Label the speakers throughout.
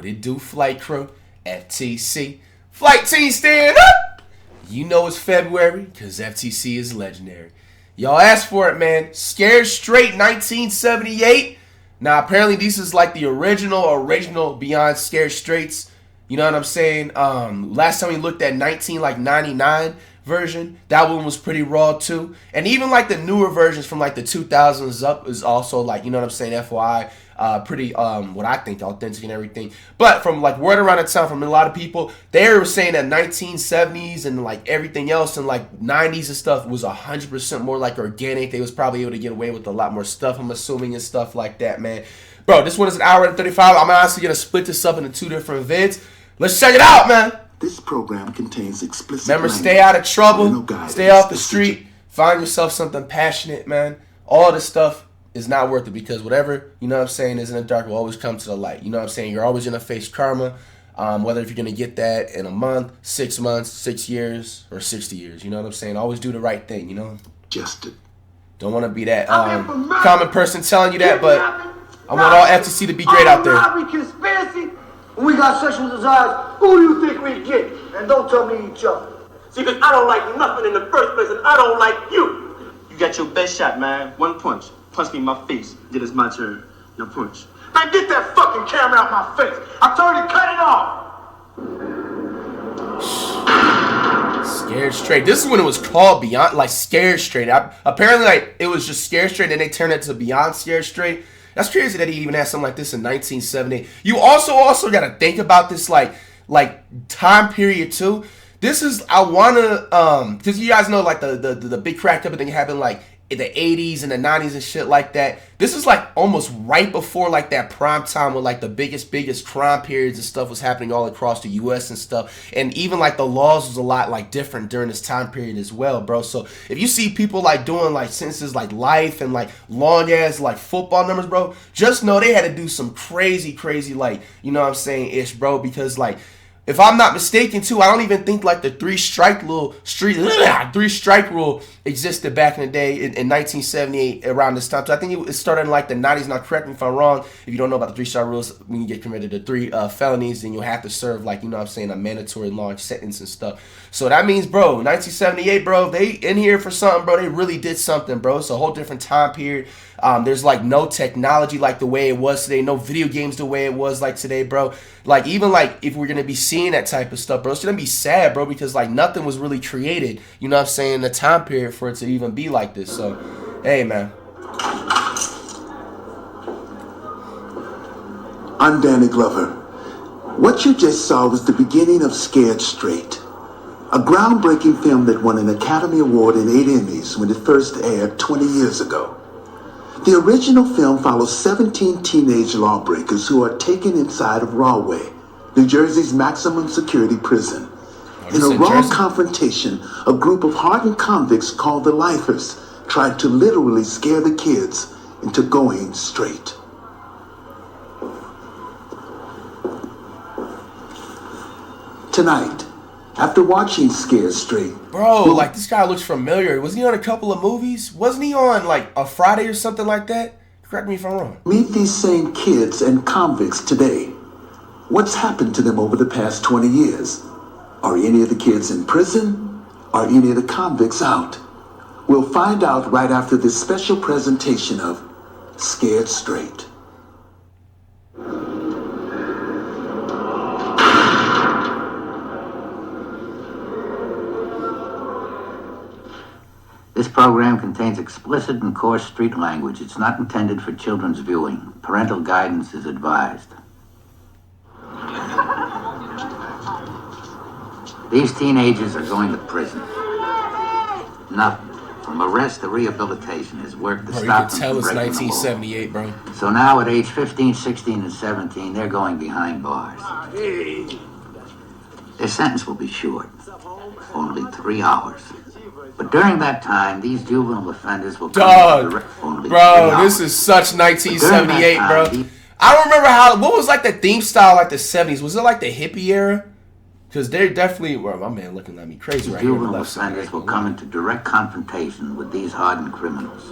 Speaker 1: it do, flight crew? FTC. Flight team, stand up! You know it's February, because FTC is legendary. Y'all asked for it, man. Scared Straight 1978. Now, apparently, this is like the original Beyond Scared Straights. You know what I'm saying? Last time we looked at 1999 version, that one was pretty raw too. And even like the newer versions from like the 2000s up is also like, you know what I'm saying, FYI, pretty what I think authentic and everything. But from like word around the town from a lot of people, they were saying that 1970s and like everything else and like 90s and stuff was 100% more like organic. They was probably able to get away with a lot more stuff, I'm assuming, and stuff like that, man. Bro, this one is an hour and 35. I'm honestly gonna split this up into 2 different vids. Let's check it out, man.
Speaker 2: This program contains explicit
Speaker 1: Remember,
Speaker 2: language,
Speaker 1: stay out of trouble,
Speaker 2: guidance,
Speaker 1: stay off the street, find yourself something passionate, man. All this stuff is not worth it because whatever, you know what I'm saying, is in the dark will always come to the light. You know what I'm saying? You're always going to face karma, whether if you're going to get that in a month, 6 months, 6 years, or 60 years. You know what I'm saying? Always do the right thing, you know?
Speaker 2: Just
Speaker 1: Don't want to be that common person telling you that, but I want all FTC to be great out there.
Speaker 3: Conspiracy. When we got sexual desires, who do you think we get? And don't tell me each other.
Speaker 4: See, because I don't like nothing in the first place, and I don't like you. You got your best shot, man. One punch. Punch me in my face. Then it's my turn. Now punch.
Speaker 3: Man, get that fucking camera out my face. I told you to cut it off.
Speaker 1: Scared Straight. This is when it was called Beyond, like Scared Straight. Apparently, like it was just Scared Straight, and they turned it to Beyond Scared Straight. That's crazy that he even had something like this in 1970. You also got to think about this like time period too. This is, I wanna because you guys know like the big crack up thing happened like in the 80s and the 90s and shit like that. This is like almost right before like that prime time when like the biggest crime periods and stuff was happening all across the US and stuff. And even like the laws was a lot like different during this time period as well, bro. So if you see people like doing like sentences like life and like long ass like football numbers, bro, just know they had to do some crazy like, you know what I'm saying, ish, bro, because like if I'm not mistaken, too, I don't even think like the three strike rule existed back in the day in 1978 around this time. So I think it started in like the 90s. Now, correct me if I'm wrong. If you don't know about the 3-strike rules, when you get committed to 3 felonies, then you'll have to serve like, you know what I'm saying, a mandatory long sentence and stuff. So that means, bro, 1978, bro, they in here for something, bro. They really did something, bro. It's a whole different time period. There's like no technology like the way it was today, no video games the way it was like today, bro. Like even like if we're gonna be seeing that type of stuff, bro, it's gonna be sad, bro, because like nothing was really created, you know what I'm saying, in the time period for it to even be like this. So, hey, man.
Speaker 2: I'm Danny Glover. What you just saw was the beginning of Scared Straight, a groundbreaking film that won an Academy Award and 8 Emmys when it first aired 20 years ago. The original film follows 17 teenage lawbreakers who are taken inside of Rahway, New Jersey's maximum security prison. In a raw confrontation, a group of hardened convicts called the Lifers tried to literally scare the kids into going straight. Tonight, after watching Scared Straight...
Speaker 1: Bro, like, this guy looks familiar. Was he on a couple of movies? Wasn't he on, like, a Friday or something like that? Correct me if I'm wrong.
Speaker 2: Meet these same kids and convicts today. What's happened to them over the past 20 years? Are any of the kids in prison? Are any of the convicts out? We'll find out right after this special presentation of Scared Straight.
Speaker 5: This program contains explicit and coarse street language. It's not intended for children's viewing. Parental guidance is advised. These teenagers are going to prison. Nothing, from arrest to rehabilitation, has worked to stop them from breaking the law.
Speaker 1: 1978, bro.
Speaker 5: So now at age 15, 16, and 17, they're going behind bars. Their sentence will be short, only 3 hours. But during that time, these juvenile offenders will come to only 3 hours.
Speaker 1: This is such 1978, bro. I don't remember what was like the theme style like the 70s. Was it like the hippie era? Because they're definitely, well, my man looking at me crazy right here.
Speaker 5: Juvenile offenders will come into direct confrontation with these hardened criminals.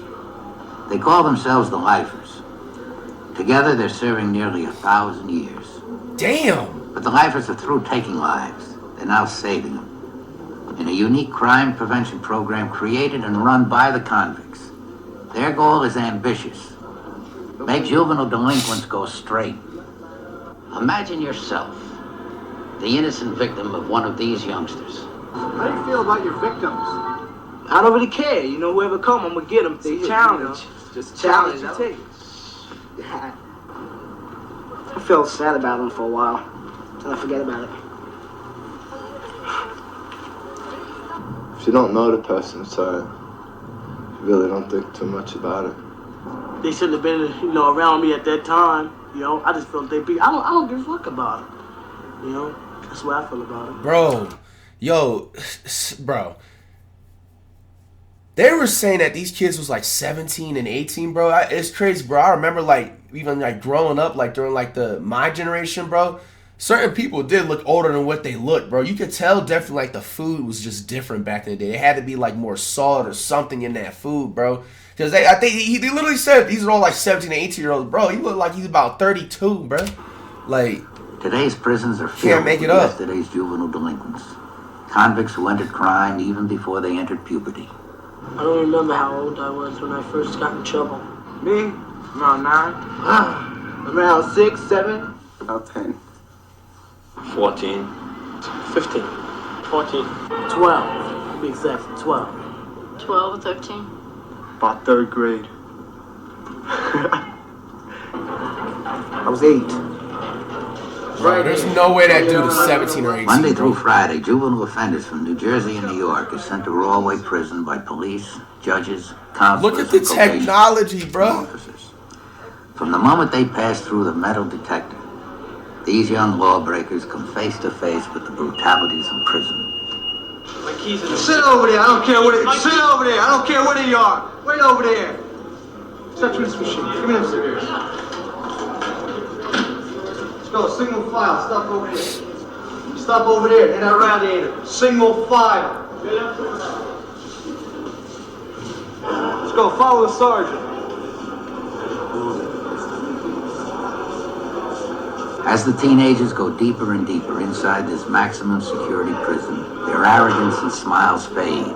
Speaker 5: They call themselves the Lifers. Together, they're serving nearly 1,000 years.
Speaker 1: Damn.
Speaker 5: But the lifers are through taking lives. They're now saving them. In a unique crime prevention program created and run by the convicts. Their goal is ambitious. Make juvenile delinquents go straight. Imagine yourself, the innocent victim of one of these youngsters.
Speaker 3: How do you feel about your victims?
Speaker 4: I don't really care. You know, whoever come, I'm gonna get them. They challenge.
Speaker 3: You know,
Speaker 4: Just challenge you take.
Speaker 3: Yeah. I felt sad about them for a while. Till I forget about it.
Speaker 6: If you don't know the person, so you really don't think too much about it.
Speaker 4: They shouldn't have been, you know, around me at that time. You know, I just felt they be. I don't give a fuck about it. You know, that's what I feel about it.
Speaker 1: Bro, bro. They were saying that these kids was like 17 and 18, bro. It's crazy, bro. I remember like even like growing up, like during like my generation, bro. Certain people did look older than what they looked, bro. You could tell definitely like the food was just different back in the day. It had to be like more salt or something in that food, bro. Because I think he literally said these are all like 17 and 18-year-olds, bro. He looked like he's about 32, bro. Like
Speaker 5: Today's prisons are filled
Speaker 1: make
Speaker 5: with
Speaker 1: it up.
Speaker 5: yesterday's juvenile delinquents. Convicts who entered crime even before they entered puberty.
Speaker 4: I don't remember how old I was when I first got in trouble.
Speaker 3: Me? Around 9. Around 6, 7.
Speaker 6: About 10.
Speaker 4: 14. 15. 14. 12. To be exact, 12.
Speaker 7: 12 or 13?
Speaker 6: About 3rd grade.
Speaker 3: I was 8.
Speaker 1: Bro, there's no way that dude is 17 or 18.
Speaker 5: Monday through Friday, juvenile offenders from New Jersey and New York are sent to Rahway prison by police, judges, counselors,
Speaker 1: Look at the
Speaker 5: and probation
Speaker 1: technology, bro.
Speaker 5: officers. From the moment they pass through the metal detector, these young lawbreakers come face to face with the brutalities of prison.
Speaker 3: Sit over there. I don't care what it. Sit over there. I don't care where they are. Wait over there. Step to this machine. Give me them cigarettes. Let's go. Single file. Stop over there. Stop over there. Hit that radiator. Single file. Let's go. Follow the sergeant.
Speaker 5: As the teenagers go deeper and deeper inside this maximum security prison, their arrogance and smiles fade,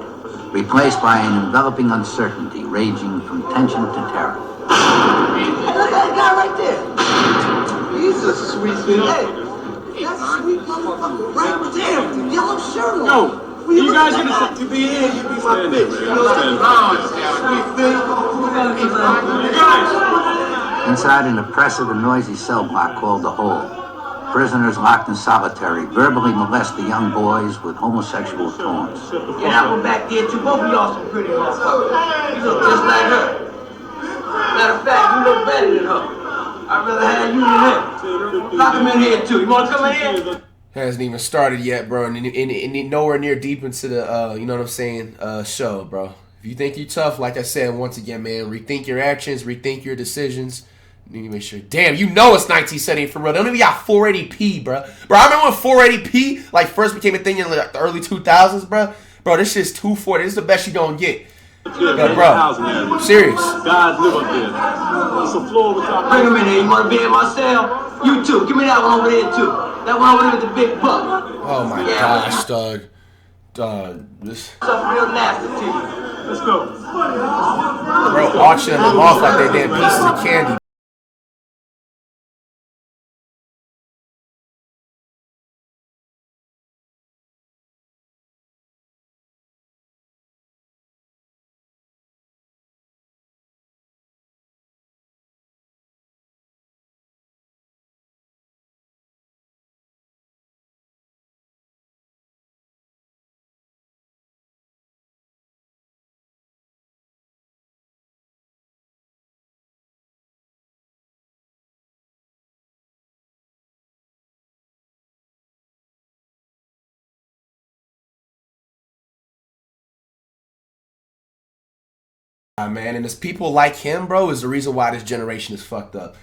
Speaker 5: replaced by an enveloping uncertainty ranging from tension to terror.
Speaker 3: Hey, look at that guy right there. He's a sweet thing. Hey, that's a sweet motherfucker right there with the yellow shirt on.
Speaker 4: Yo, you guys gonna say, you be in, you be my bitch. You know that? Sweet thing. You guys.
Speaker 5: Inside an oppressive and noisy cell block called the Hole, prisoners locked in solitary verbally molest the young boys with homosexual taunts.
Speaker 3: Get out from back there too. Both of y'all some pretty motherfuckers. You look just like her. Matter of fact, you look better than her. I'd rather have you than him. Lock him in here too. You wanna come in here?
Speaker 1: Hasn't even started yet, bro, and nowhere near deep into the, you know what I'm saying, show, bro. If you think you're tough, like I said, once again, man, rethink your actions, rethink your decisions. You need to make sure. Damn, you know it's 1970 for real. They don't even got 480p, bro. Bro, I remember when 480p like first became a thing in like the early 2000s, bro. Bro, this shit's 240. This is the best you gonna get. Yeah, bro, serious.
Speaker 8: Guys live up there. It's a floor with our.
Speaker 3: Bring him in here. You wanna be in my cell? You too. Give me that one over there too. That one over there with the big buck.
Speaker 1: Oh my gosh, dog. This.
Speaker 3: Something real nasty to you.
Speaker 8: Let's go.
Speaker 1: Bro, auctioning them off like they damn pieces of candy. Man, and it's people like him, bro, is the reason why this generation is fucked up.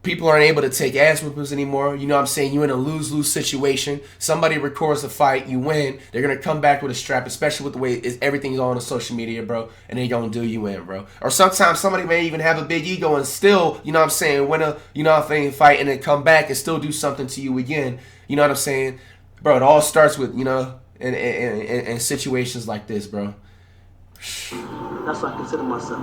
Speaker 1: People aren't able to take ass whoopers anymore. You know what I'm saying? You're in a lose-lose situation. Somebody records a fight, you win. They're going to come back with a strap, especially with the way everything's on social media, bro. And they're going to do you in, bro. Or sometimes somebody may even have a big ego and still, you know what I'm saying, win a, you know what I'm saying, fight and then come back and still do something to you again. You know what I'm saying? Bro, it all starts with, you know, in situations like this, bro.
Speaker 3: That's what I consider myself.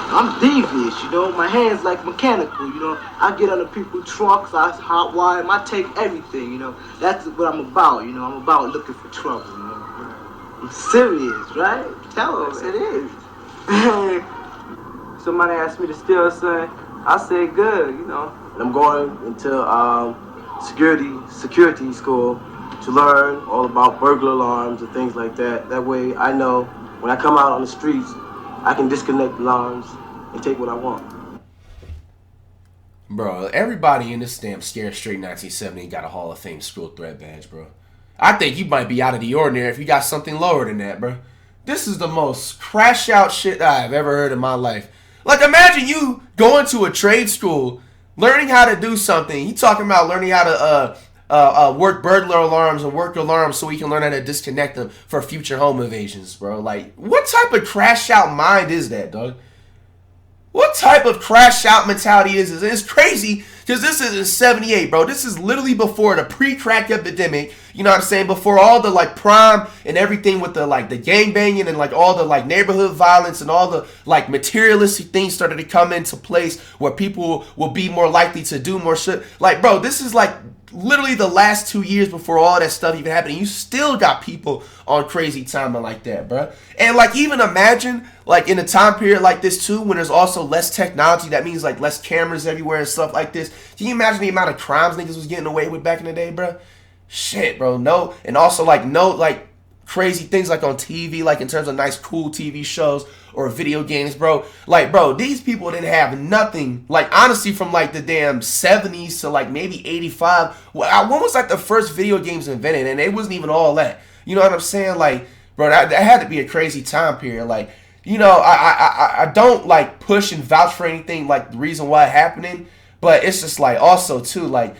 Speaker 3: I'm devious, you know. My hands like mechanical, you know. I get under people's trucks, I hotwire them, I take everything, you know. That's what I'm about, you know. I'm about looking for trouble, you know. I'm serious, right? Tell them, it is. Somebody asked me to steal something, I say good, you know.
Speaker 4: And I'm going into security school to learn all about burglar alarms and things like that. That way I know when I come out on the streets, I can disconnect the alarms and take what I want.
Speaker 1: Bro, everybody in this damn Scared Straight 1970 got a Hall of Fame school threat badge, bro. I think you might be out of the ordinary if you got something lower than that, bro. This is the most crash out shit I've ever heard in my life. Like, imagine you going to a trade school, learning how to do something. You talking about learning how to work burglar alarms and work alarms so we can learn how to disconnect them for future home invasions, bro. Like, what type of crash out mind is that, dog? What type of crash out mentality is this? And it's crazy because this is in 78, bro. This is literally before the pre-crack epidemic. You know what I'm saying? Before all the like prime and everything with the like the gang banging and like all the like neighborhood violence and all the like materialistic things started to come into place where people will be more likely to do more shit. Like, bro, this is like literally the last 2 years before all that stuff even happened. You still got people on crazy timing like that, bro. And like even imagine like in a time period like this too, when there's also less technology, that means like less cameras everywhere and stuff like this. Can you imagine the amount of crimes niggas was getting away with back in the day, bro? Shit, bro. No. And also like no like crazy things like on TV, like in terms of nice cool TV shows or video games, bro. Like, bro, these people didn't have nothing. Like, honestly, from like the damn 70s to like maybe 85. When was like the first video games invented? And it wasn't even all that. You know what I'm saying? Like, bro, that had to be a crazy time period. Like, you know, I don't like push and vouch for anything like the reason why it happening, but it's just like also too like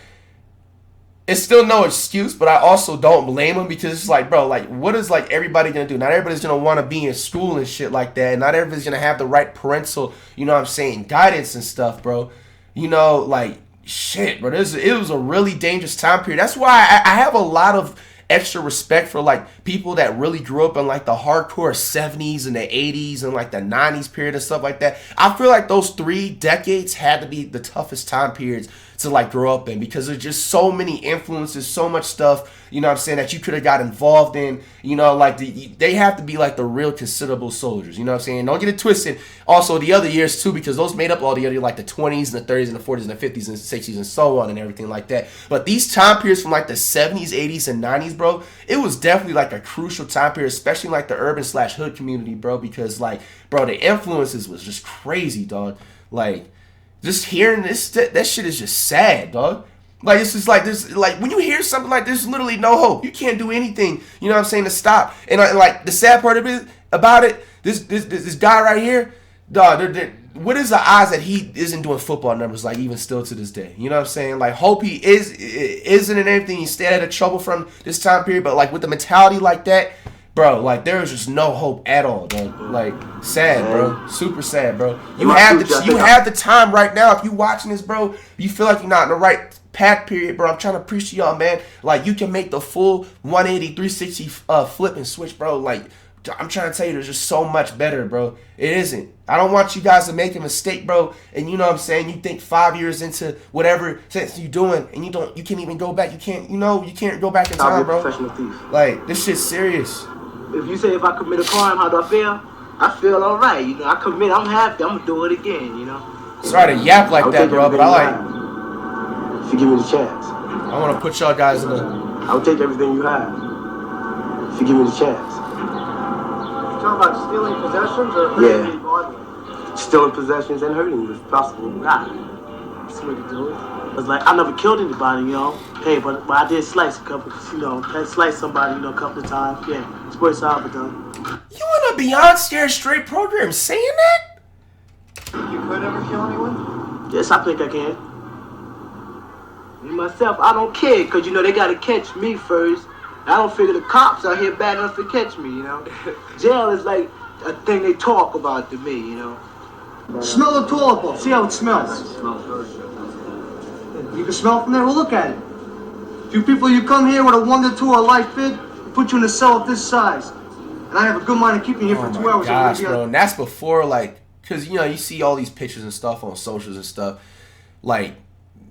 Speaker 1: it's still no excuse, but I also don't blame them because it's like, bro, like, what is, like, everybody going to do? Not everybody's going to want to be in school and shit like that. And not everybody's going to have the right parental, you know what I'm saying, guidance and stuff, bro. You know, like, shit, bro. It was a really dangerous time period. That's why I have a lot of extra respect for, like, people that really grew up in, like, the hardcore 70s and the 80s and, like, the 90s period and stuff like that. I feel like those 3 decades had to be the toughest time periods to like grow up in because there's just so many influences, so much stuff, you know what I'm saying, that you could have got involved in, you know, like they have to be like the real considerable soldiers, you know what I'm saying? Don't get it twisted. Also the other years too, because those made up all the other like the 20s and the 30s and the 40s and the 50s and 60s and so on and everything like that. But these time periods from like the 70s, 80s and 90s, bro, it was definitely like a crucial time period, especially like the urban/hood community, bro, because like, bro, the influences was just crazy, dog. Like, just hearing this, that shit is just sad, dog. Like, it's just like this, like, when you hear something like this, literally no hope. You can't do anything, you know what I'm saying, to stop. And, like, the sad part of it, about it, this guy right here, dog, what is the odds that he isn't doing football numbers, like, even still to this day? You know what I'm saying? Like, hope he isn't in anything. He stayed out of trouble from this time period, but, like, with the mentality like that, bro, like, there is just no hope at all, dog. Like, sad, bro. Super sad, bro. You have the time right now. If you watching this, bro, you feel like you're not in the right path period, bro. I'm trying to preach to y'all, man. Like, you can make the full 180, 360 flip and switch, bro. Like, I'm trying to tell you, there's just so much better, bro. It isn't. I don't want you guys to make a mistake, bro. And you know what I'm saying? You think 5 years into whatever sense you doing, and you can't even go back. You can't go back in time, bro.
Speaker 4: Professional thief.
Speaker 1: Like, this shit's serious.
Speaker 3: If you say if I commit a crime, how do I feel? I feel all right. You know, I commit, I'm happy. I'm gonna do it again. You know.
Speaker 1: Sorry to yap like that, bro, but I
Speaker 4: like. If you give me the chance.
Speaker 1: I want to put y'all guys in a.
Speaker 4: I'll take everything you have. If you give me the chance.
Speaker 3: You talking about stealing possessions or hurting me bodily?
Speaker 4: Stealing possessions and hurting you, if possible.
Speaker 3: Nah, that's the way to do it. It's like I never killed anybody, you know. Hey, but I did slice a couple, you know, slice somebody, you know, a couple of times. Yeah, it's worth out, but done.
Speaker 1: You in a Beyond Scared Straight program saying that?
Speaker 3: You could ever kill anyone?
Speaker 4: Yes, I think I can. Me myself, I don't care, because, you know, they got to catch me first. I don't figure the cops out here bad enough to catch me, you know. Jail is like a thing they talk about to me, you know.
Speaker 7: Smell the toilet bowl. See how it smells. You can smell from there? Well, look at it. Few people, you come here with a 1 to 2 or life fit, put you in a cell of this size. And I have a good mind of keeping you here for 2 hours.
Speaker 1: Gosh, bro. And that's before, like, because, you know, you see all these pictures and stuff on socials and stuff. Like,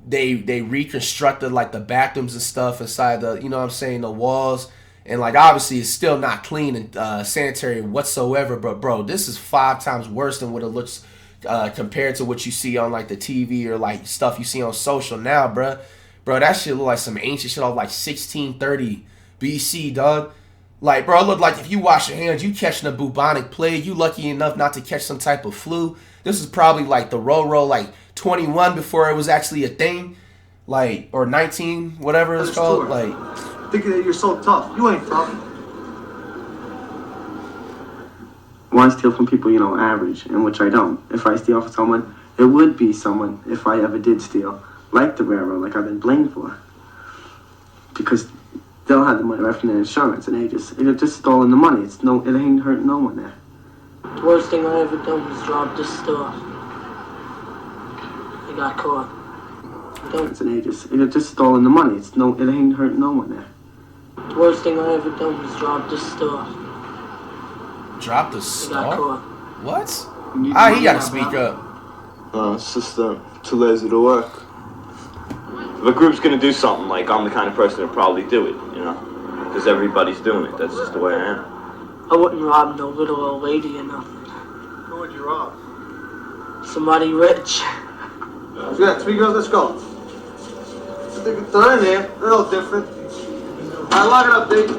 Speaker 1: they reconstructed, like, the bathrooms and stuff inside the, you know what I'm saying, the walls. And, like, obviously it's still not clean and sanitary whatsoever. But, bro, this is 5 times worse than what it looks compared to what you see on, like, the TV or, like, stuff you see on social now, bro. Bro, that shit look like some ancient shit off, like, 1630 BC, dog. Like, bro, it look like if you wash your hands, you catching a bubonic plague. You lucky enough not to catch some type of flu. This is probably, like, the Roro, like, 21 before it was actually a thing. Like, or 19, whatever it's called. Like,
Speaker 7: thinking that you're so tough. You ain't tough.
Speaker 9: Well, I steal from people, you know, average, and which I don't. If I steal from someone, it would be someone, if I ever did steal, like the railroad, like I've been blamed for. Because they'll have the money right from their insurance, and they're just stolen the money. It ain't hurt no one there.
Speaker 4: The worst thing I ever done was rob this store. I got caught.
Speaker 9: And they just stolen the money. It ain't hurt no one there.
Speaker 4: The worst thing I ever done was rob this store.
Speaker 1: drop the
Speaker 4: I got
Speaker 1: star?
Speaker 4: caught.
Speaker 1: What? Ah, he gotta speak up.
Speaker 6: No, it's just too lazy to work.
Speaker 10: If a group's gonna do something, like, I'm the kind of person to probably do it, you know? Because everybody's doing it. That's just the way I am.
Speaker 4: I wouldn't rob no little old lady or nothing.
Speaker 7: Who would you rob?
Speaker 4: Somebody rich.
Speaker 7: Yeah, 3 girls, let's go. They're in there. They're all different. Alright, lock it up, baby.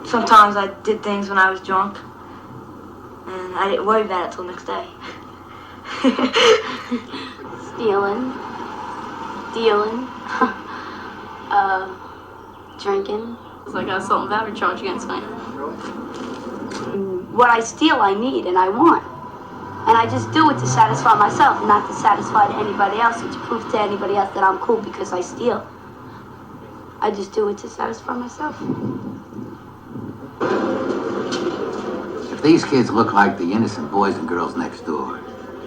Speaker 11: Sometimes I did things when I was drunk, and I didn't worry about it till the next day.
Speaker 12: Stealing, dealing, drinking.
Speaker 11: It's like I got something valid charge against me.
Speaker 12: What I steal, I need and I want. And I just do it to satisfy myself, not to satisfy anybody else, or to prove to anybody else that I'm cool because I steal. I just do it to satisfy myself.
Speaker 5: If these kids look like the innocent boys and girls next door,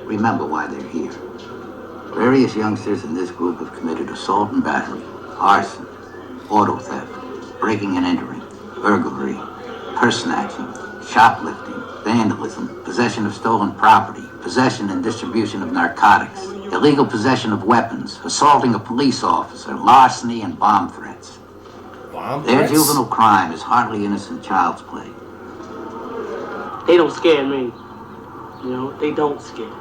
Speaker 5: remember why they're here. Various youngsters in this group have committed assault and battery, arson, auto theft, breaking and entering, burglary, purse snatching, shoplifting, vandalism, possession of stolen property, possession and distribution of narcotics, illegal possession of weapons, assaulting a police officer, larceny, and bomb threats. Their juvenile crime is hardly innocent child's play.
Speaker 4: They don't scare me. You know, they don't scare me.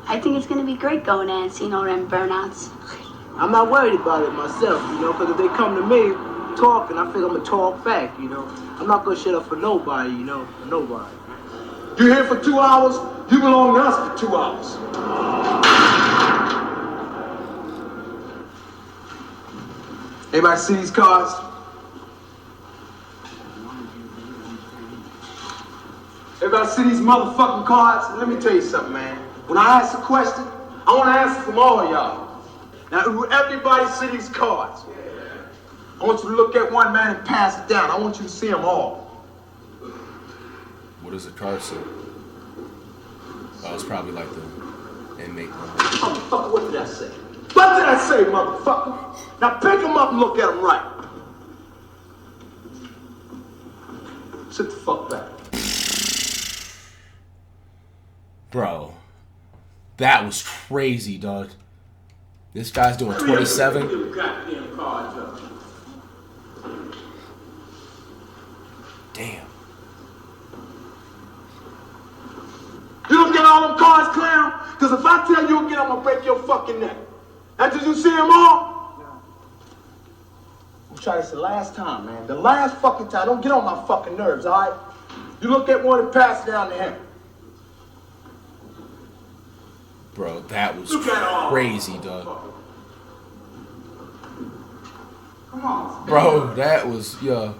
Speaker 12: I think it's gonna be great going there and seeing all them burnouts.
Speaker 4: I'm not worried about it myself, you know, because if they come to me talking, I feel I'm gonna talk back, you know. I'm not gonna shut up for nobody, you know, for nobody.
Speaker 8: You're here for 2 hours, you belong to us for 2 hours.
Speaker 7: Everybody see these cards?
Speaker 8: Everybody see these motherfucking cards? Let me tell you something, man. When I ask a question, I want to answer from all of y'all. Now, everybody see these cards. I want you to look at one, man, and pass it down. I want you to see them all.
Speaker 1: What does the card say? Oh, it's probably like the inmate one.
Speaker 8: Motherfucker, what did I say? What did I say, motherfucker? Now pick them up and look at them right. Sit the fuck back.
Speaker 1: Bro, that was crazy, dog. This guy's doing 27. Damn.
Speaker 8: You don't get all them cards, clown? Because if I tell you again, I'm going to break your fucking neck. Now, did you see them all? I'm trying this the last time, man. The last fucking time. Don't get on my fucking nerves, all right? You look at one and pass it down to him.
Speaker 1: Bro, that was crazy, dog.
Speaker 8: Come on.
Speaker 1: Bro, that was, yeah.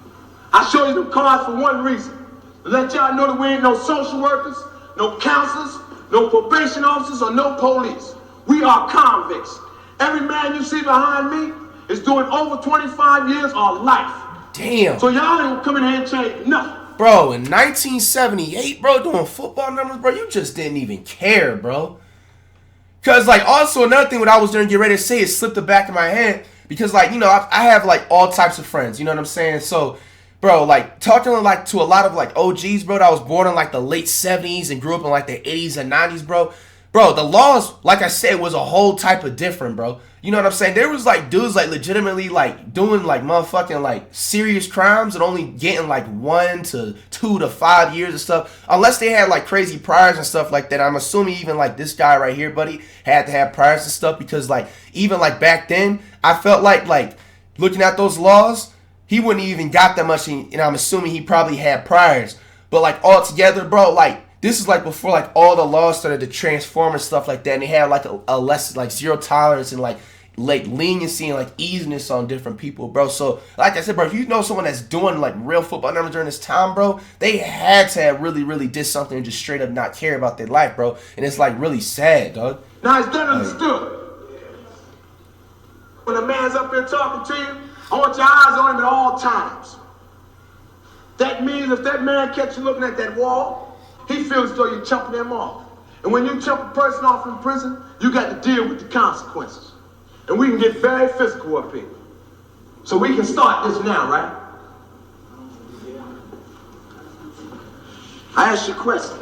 Speaker 8: I show you them cards for one reason. To let y'all know that we ain't no social workers, no counselors, no probation officers, or no police. We are convicts. Every man you see behind me is doing over 25 years or life.
Speaker 1: Damn.
Speaker 8: So y'all ain't come in here and change nothing.
Speaker 1: Bro, in 1978, bro, doing football numbers, bro, you just didn't even care, bro. Because, like, also another thing what I was going to get ready to say is slip the back of my head. Because, like, you know, I have, like, all types of friends. You know what I'm saying? So, bro, like, talking, like, to a lot of, like, OGs, bro, that was born in, like, the late 70s and grew up in, like, the 80s and 90s, bro. Bro, the laws, like I said, was a whole type of different, bro. You know what I'm saying? There was, like, dudes, like, legitimately, like, doing, like, motherfucking, like, serious crimes and only getting, like, 1 to 2 to 5 years and stuff. Unless they had, like, crazy priors and stuff like that. I'm assuming even, like, this guy right here, buddy, had to have priors and stuff because, like, even, like, back then, I felt like, looking at those laws, he wouldn't even got that much, and I'm assuming he probably had priors. But, like, altogether, bro, like, this is like before like all the laws started to transform and stuff like that, and they had like a less like zero tolerance and like leniency and like easiness on different people, bro. So like I said, bro, if you know someone that's doing like real football numbers during this time, bro, they had to have really did something and just straight up not care about their life, bro. And it's like really sad, dog.
Speaker 8: Now it's done understood. When a man's up here talking to you, I want your eyes on him at all times. That means if that man catch you looking at that wall, he feels as though you're chumping him off. And when you chump a person off in prison, you got to deal with the consequences. And we can get very physical up here. So we can start this now, right? I asked you a question.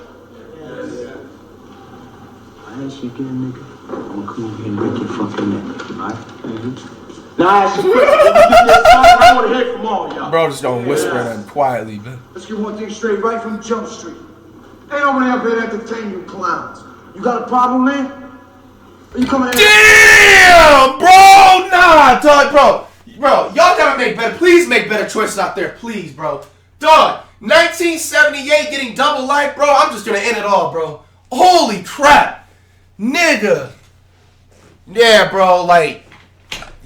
Speaker 9: I asked you again, nigga. I'm gonna come over here and break your fucking neck, alright?
Speaker 8: Now I ask you a question. When you get this started, I want to hear from all y'all.
Speaker 1: Bro, just don't whisper and quietly, man.
Speaker 7: Let's get one thing straight right from Jump Street. Ain't nobody up here to entertain you clowns. You got a problem, man? Are you coming in?
Speaker 1: Damn, bro! Nah, dog, bro. Bro, y'all gotta make better. Please make better choices out there, please, bro. Dog, 1978 getting double life, bro. I'm just gonna end it all, bro. Holy crap. Nigga. Yeah, bro, like,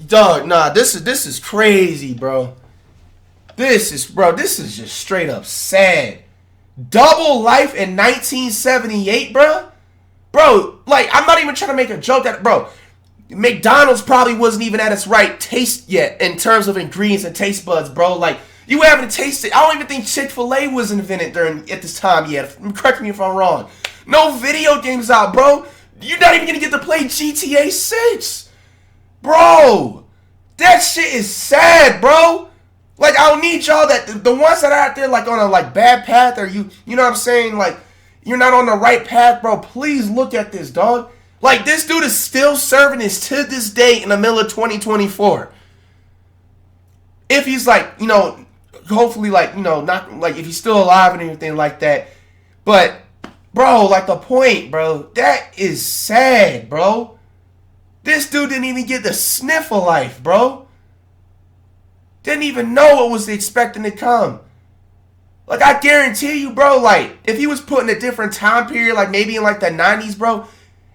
Speaker 1: dog, nah, this is crazy, bro. This is just straight up sad. Double life in 1978, bro. Bro, like, I'm not even trying to make a joke that, bro, McDonald's probably wasn't even at its right taste yet in terms of ingredients and taste buds, bro. Like, you haven't tasted, I don't even think Chick-fil-A was invented at this time yet. Correct me if I'm wrong. No video games out, bro. You're not even gonna get to play GTA 6. Bro, that shit is sad, bro. Like, I don't need y'all that, the ones that are out there, like, on a, like, bad path, or you know what I'm saying? Like, you're not on the right path, bro. Please look at this, dog. Like, this dude is still serving this to this day in the middle of 2024. If he's, like, you know, hopefully, like, you know, not, like, if he's still alive and everything like that. But, bro, like, the point, bro, that is sad, bro. This dude didn't even get the sniff of life, bro. Didn't even know what was expecting to come. Like, I guarantee you, bro, like, if he was put in a different time period, like maybe in like the 90s, bro,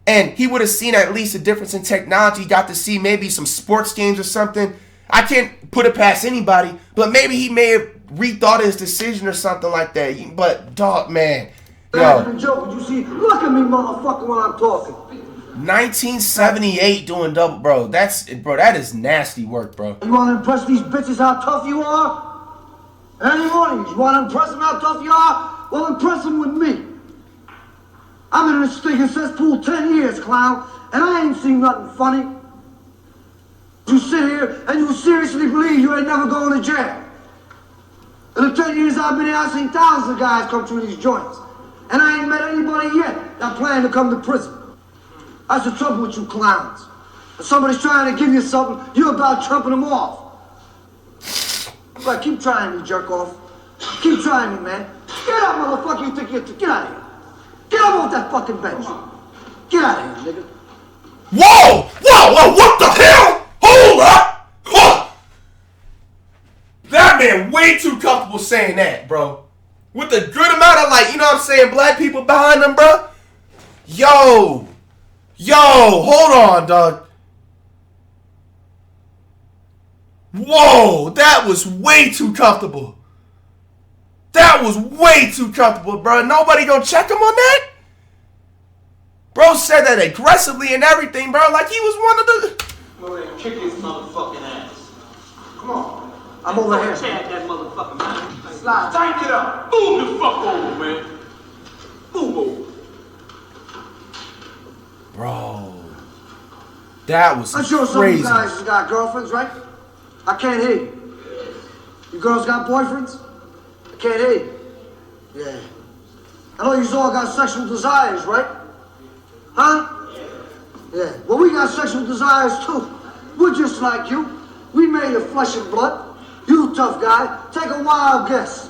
Speaker 1: and he would have seen at least a difference in technology, got to see maybe some sports games or something, I can't put it past anybody, but maybe he may have rethought his decision or something like that. But, dog, man, yo.
Speaker 7: Joke, you see, look at me, motherfucker, when I'm talking.
Speaker 1: 1978 doing double, bro, that is nasty work, bro.
Speaker 7: You want to impress these bitches how tough you are? Any morning, you want to impress them how tough you are? Well, impress them with me. I've been in this stinking cesspool 10 years, clown, and I ain't seen nothing funny. You sit here and you seriously believe you ain't never going to jail. In the 10 years I've been here, I've seen thousands of guys come through these joints, and I ain't met anybody yet that plan to come to prison. That's the trouble with you clowns. If somebody's trying to give you something, you're about trumping them off. But keep trying me, jerk off. Keep trying me, man. Get up, motherfucker, you think you're... Get out of here. Get up off that fucking bench. Get out of here, nigga.
Speaker 1: Whoa! Whoa! What the hell? Hold up! Whoa. That man way too comfortable saying that, bro. With a good amount of, like, you know what I'm saying, black people behind him, bro. Yo, hold on, dog. Whoa, that was way too comfortable. That was way too comfortable, bro. Nobody gonna check him on that? Bro said that aggressively and everything, bro. Like he was one of the...
Speaker 3: Come over here and kick his motherfucking ass. Come on.
Speaker 7: I'm over here.
Speaker 3: Chad that motherfucking man.
Speaker 7: Slide.
Speaker 3: Tank it up. Move the fuck over, man. Move over.
Speaker 1: Bro. That was
Speaker 7: I'm sure some of you guys has got girlfriends, right? I can't hear you. You girls got boyfriends? I can't hear you. Yeah. I know you all got sexual desires, right? Huh? Yeah. Well, we got sexual desires too. We're just like you. We made of flesh and blood. You tough guy, take a wild guess.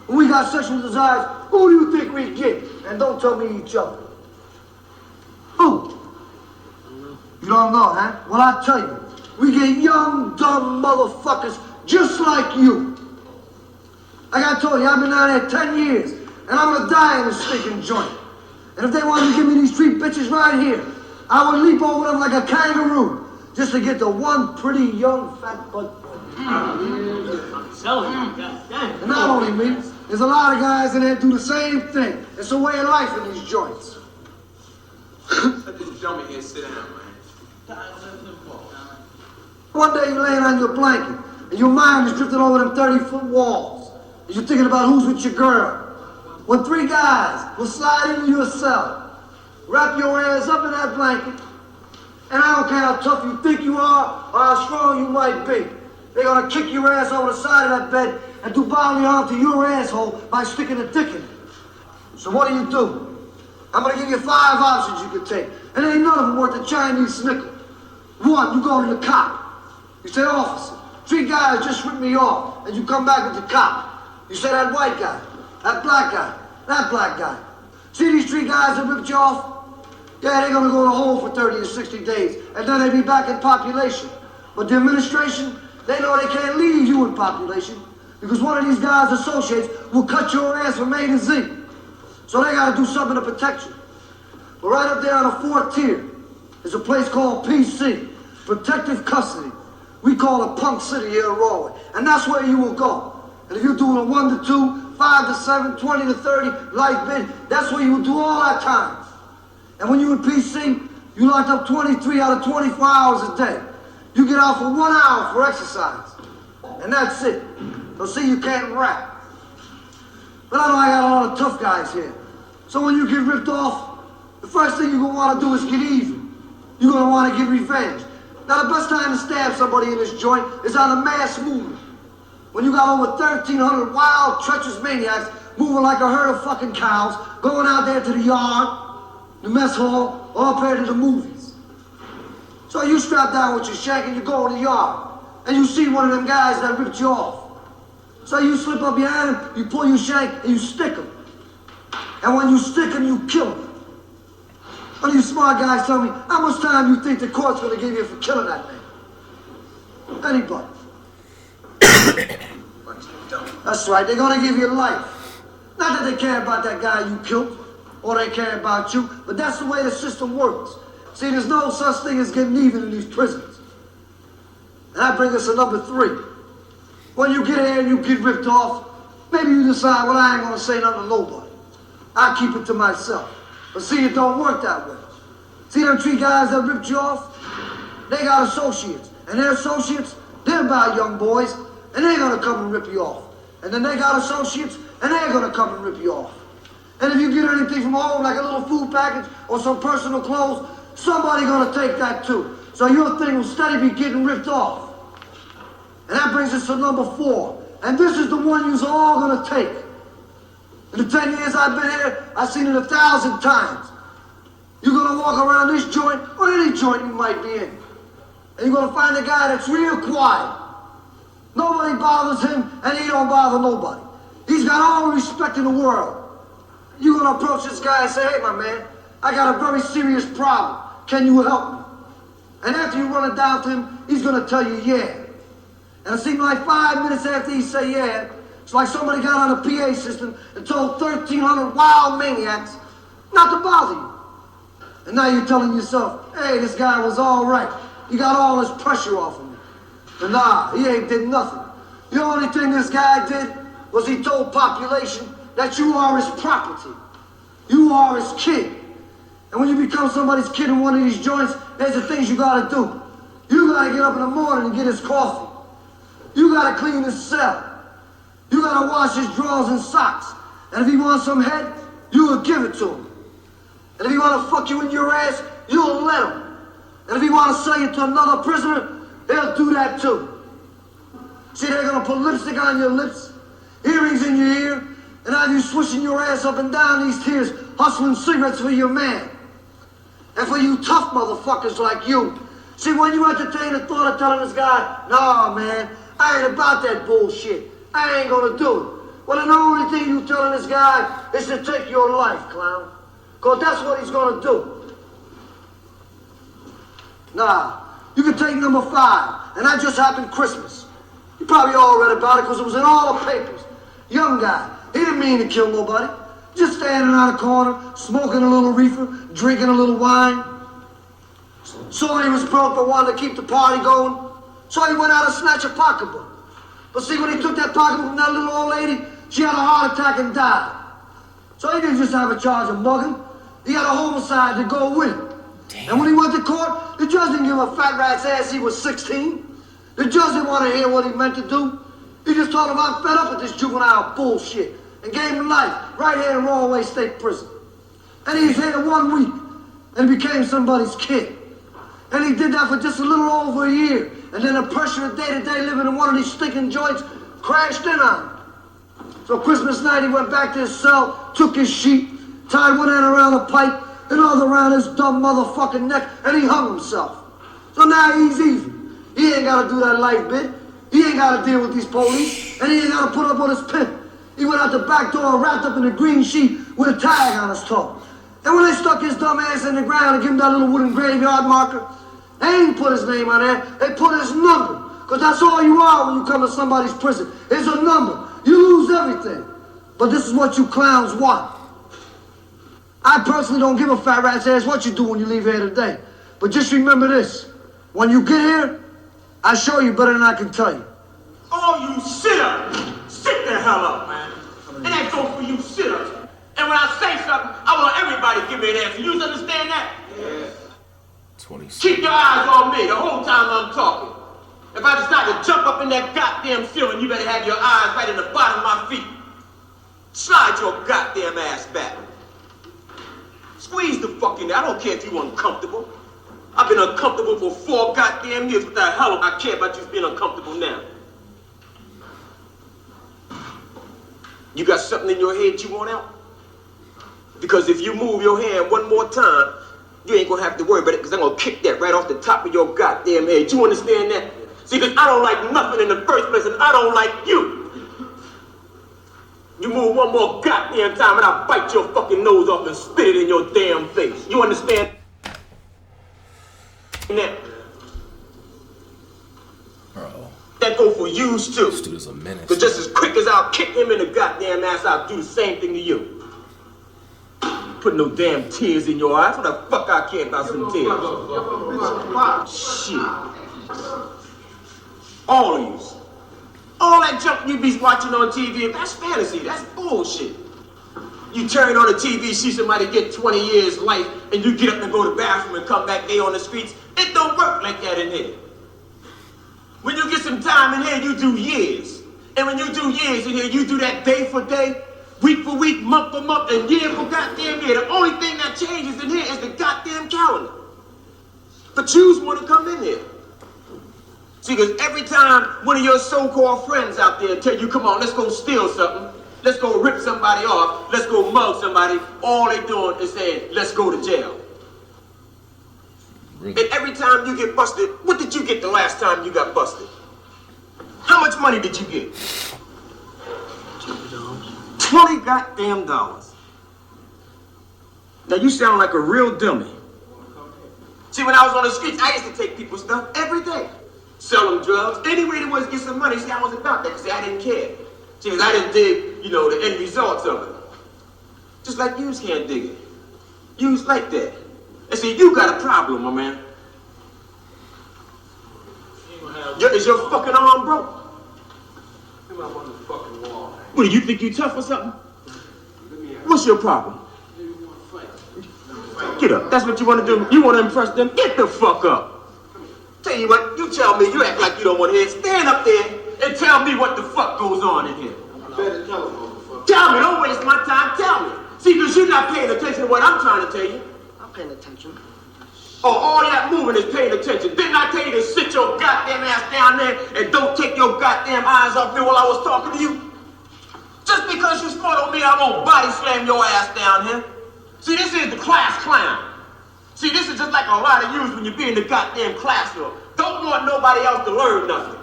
Speaker 7: When we got sexual desires, who do you think we get? And don't tell me each other. Who? You don't know, huh? Well, I tell you, we get young, dumb motherfuckers just like you. Like I told you, I've been down here 10 years, and I'm gonna die in this stinking joint. And if they wanted to give me these three bitches right here, I would leap over them like a kangaroo just to get the one pretty young fat butt.
Speaker 3: I'm telling you, goddamn.
Speaker 7: And not only me, there's a lot of guys in there do the same thing. It's a way of life in these joints.
Speaker 8: Let this dummy here sit down, man.
Speaker 7: One day you're laying on your blanket, and your mind is drifting over them 30-foot walls. And you're thinking about who's with your girl. When three guys will slide into your cell, wrap your ass up in that blanket, and I don't care how tough you think you are or how strong you might be, they're gonna kick your ass over the side of that bed and do bodily harm to your asshole by sticking a dick in it. So what do? I'm gonna give you 5 options you could take, and ain't none of them worth a Chinese nickel. 1, you go to the cop. You say, officer, 3 guys just ripped me off, and you come back with the cop. You say that white guy, that black guy, that black guy. See these 3 guys that ripped you off? Yeah, they're gonna go to hole for 30 or 60 days, and then they be back in population. But the administration, they know they can't leave you in population, because one of these guys' associates will cut your ass from A to Z. So they gotta do something to protect you. But right up there on the 4th tier is a place called PC, Protective Custody. We call it Punk City here in Rahway, and that's where you will go. And if you're doing a 1 to 2, 5 to 7, 20 to 30, life bid, that's where you will do all that time. And when you in PC, you locked up 23 out of 24 hours a day. You get out for 1 hour for exercise, and that's it. So see, you can't rap. But I know I got a lot of tough guys here. So when you get ripped off, the first thing you're gonna wanna do is get even. You're gonna wanna get revenge. Now the best time to stab somebody in this joint is on a mass movement. When you got over 1,300 wild, treacherous maniacs moving like a herd of fucking cows, going out there to the yard, the mess hall, or up here to the movies. So you strap down with your shank and you go in the yard, and you see one of them guys that ripped you off. So you slip up behind him, you pull your shank, and you stick him. And when you stick him, you kill him. One of you smart guys tell me, how much time you think the court's gonna give you for killing that man? Anybody. That's right, they're gonna give you life. Not that they care about that guy you killed, or they care about you, but that's the way the system works. See, there's no such thing as getting even in these prisons. And that brings us to number 3. When you get here and you get ripped off, maybe you decide, well, I ain't gonna say nothing to nobody. I keep it to myself. But see, it don't work that way. See them 3 guys that ripped you off? They got associates. And their associates, they're about young boys, and they're gonna come and rip you off. And then they got associates, and they're gonna come and rip you off. And if you get anything from home, like a little food package or some personal clothes, somebody gonna take that too. So your thing will steady be getting ripped off. And that brings us to number 4. And this is the one you're all gonna take. In the 10 years I've been here, I've seen it 1,000 times. You're gonna walk around this joint, or any joint you might be in, and you're gonna find a guy that's real quiet. Nobody bothers him, and he don't bother nobody. He's got all the respect in the world. You're gonna approach this guy and say, hey, my man, I got a very serious problem. Can you help me? And after you run it down to him, he's gonna tell you, yeah. And it seems like 5 minutes after he say yeah, it's like somebody got on a PA system and told 1,300 wild maniacs not to bother you. And now you're telling yourself, hey, this guy was all right. He got all his pressure off of me. But nah, he ain't did nothing. The only thing this guy did was he told population that you are his property. You are his kid. And when you become somebody's kid in one of these joints, there's the things you gotta do. You gotta get up in the morning and get his coffee. You gotta clean his cell. You gotta wash his drawers and socks. And if he wants some head, you will give it to him. And if he wanna fuck you in your ass, you'll let him. And if he wanna sell you to another prisoner, he'll do that too. See, they're gonna put lipstick on your lips, earrings in your ear, and have you swishing your ass up and down these tears, hustling cigarettes for your man. And for you tough motherfuckers like you, see, when you entertain the thought of telling this guy, nah, man, I ain't about that bullshit. I ain't gonna do it. Well, then the only thing you telling this guy is to take your life, clown. Because that's what he's gonna do. Nah, you can take number 5, and that just happened Christmas. You probably all read about it because it was in all the papers. Young guy, he didn't mean to kill nobody. Just standing on a corner, smoking a little reefer, drinking a little wine. So he was broke but wanted to keep the party going. So he went out and snatched a pocketbook. But see, when he took that pocketbook from that little old lady, she had a heart attack and died. So he didn't just have a charge of mugging. He had a homicide to go with it. Damn. And when he went to court, the judge didn't give a fat rat's ass he was 16. The judge didn't want to hear what he meant to do. He just told him, I'm fed up with this juvenile bullshit, and gave him life right here in Rahway State Prison. And he's here 1 week, and became somebody's kid. And he did that for just a little over a year. And then the pressure of day-to-day living in one of these stinking joints crashed in on him. So Christmas night, he went back to his cell, took his sheet, tied one end around a pipe, and other around his dumb motherfucking neck, and he hung himself. So now he's even. He ain't got to do that life bit. He ain't got to deal with these police, and he ain't got to put up with his pimp. He went out the back door wrapped up in a green sheet with a tag on his toe. And when they stuck his dumb ass in the ground and gave him that little wooden graveyard marker, they ain't put his name on there, they put his number. Because that's all you are when you come to somebody's prison. It's a number. You lose everything. But this is what you clowns want. I personally don't give a fat rat's ass what you do when you leave here today. But just remember this. When you get here, I show you better than I can tell you.
Speaker 3: Oh, you sit-ups! Sit the hell up, man. And that goes for you sit-ups. And when I say something, I want everybody to give me an answer. You understand that?
Speaker 1: Yeah. 26.
Speaker 3: Keep your eyes on me the whole time I'm talking. If I decide to jump up in that goddamn ceiling, you better have your eyes right in the bottom of my feet. Slide your goddamn ass back. Squeeze the fuck in there. I don't care if you're uncomfortable. I've been uncomfortable for 4 goddamn years. What the hell do I care about you being uncomfortable now? You got something in your head you want out? Because if you move your hand one more time, you ain't gonna have to worry about it, because I'm gonna kick that right off the top of your goddamn head. You understand that? See, because I don't like nothing in the first place, and I don't like you. You move one more goddamn time, and I'll bite your fucking nose off and spit it in your damn face. You understand that?
Speaker 1: Bro.
Speaker 3: That go for yous too.
Speaker 1: This dude is a menace.
Speaker 3: Because just as quick as I'll kick him in the goddamn ass, I'll do the same thing to you. Put no damn tears in your eyes. What the fuck I care about some tears? Shit. All of yous. All that junk you be watching on TV, that's fantasy. That's bullshit. You turn on the TV, see somebody get 20 years life, and you get up and go to the bathroom and come back there on the streets. It don't work like that in here. When you get some time in here, you do years. And when you do years in here, you do that day for day, week for week, month for month, and year for goddamn year. The only thing that changes in here is the goddamn calendar. But yous want to come in here. See, because every time one of your so-called friends out there tell you, come on, let's go steal something, let's go rip somebody off, let's go mug somebody, all they doing is saying, let's go to jail. Really? And every time you get busted, what did you get the last time you got busted? How much money did you get? $20 goddamn dollars. Now you sound like a real dummy. See, when I was on the streets, I used to take people's stuff every day. Sell them drugs. Any way there was to get some money. See, I wasn't about that, because I didn't care. See, because I didn't dig, the end results of it. Just like yous can't dig it. Yous like that. And see, you got a problem, my man. Is your fucking arm broke? What, do you think you tough or something? What's your problem?
Speaker 8: Get up. That's what you want to do. You want to impress them? Get the fuck up. Tell you what, you tell me. You act like you don't want to hear. Stand up there and tell me what the fuck goes on in here. Tell me. Don't waste my time. Tell me. See, because you're not paying attention to what I'm trying to tell you.
Speaker 4: I'm paying attention.
Speaker 8: Oh, all that moving is paying attention. Didn't I tell you to sit your goddamn ass down there and don't take your goddamn eyes off me while I was talking to you? Just because you smart on me, I won't body slam your ass down here. See, this is the class clown. See, this is just like a lot of yous when you be in the goddamn classroom. Don't want nobody else to learn nothing.